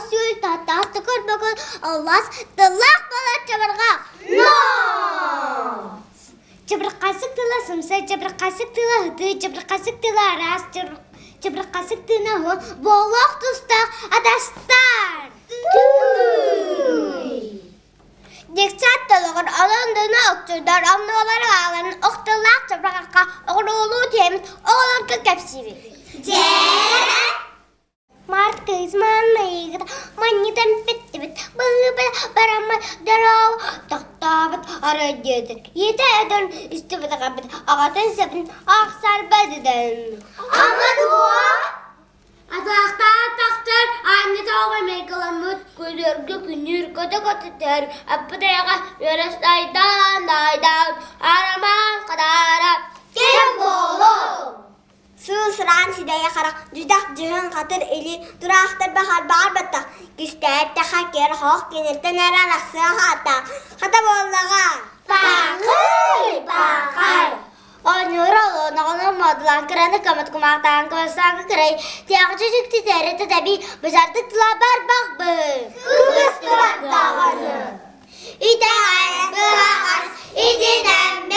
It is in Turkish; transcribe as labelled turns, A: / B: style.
A: sül tahta tıkır bakır Allahs tılak balar çabırga. No! Çabırkasık tıla sımsa, çabırkasık tıla hıdı, çabırkasık tıla aras, çabırkasık tıla hı, boğluk tustaq adastar. Dikkat dalığın alındığını öktürdür, anlıları ağlarının ıhtılak çabırkaka, oğluluğu temiz, oğlan kökepsivi. Mart kızmanla yıgıda, manyetten bitti bit, bığı barama darav, taktabıt aracıdır. Yedi eden üstü bıda kapıt, ağatın sepin, aksar bediden. Adaktar taktır, anne tağı meykalamut, kuyurgu künür, koda kotutur, apıdayağa yörüstaydan daydan, araman kadar, kim bolu? Sıran sideye karak, düdak cühün katır eli, duraktır bahar bağır batak, güçler takak yer hoq genirten eran aksı hata, hata bollağa. Bakır. Onur olu, nağılır modulan, kıranı kamat kumaktan, kıvıstağın kırayı, tiyakı çocuk titeri tetabi, başardıktıla bak bı. Kıvıstırak dağını. İte ayet, kıvağız, itinem,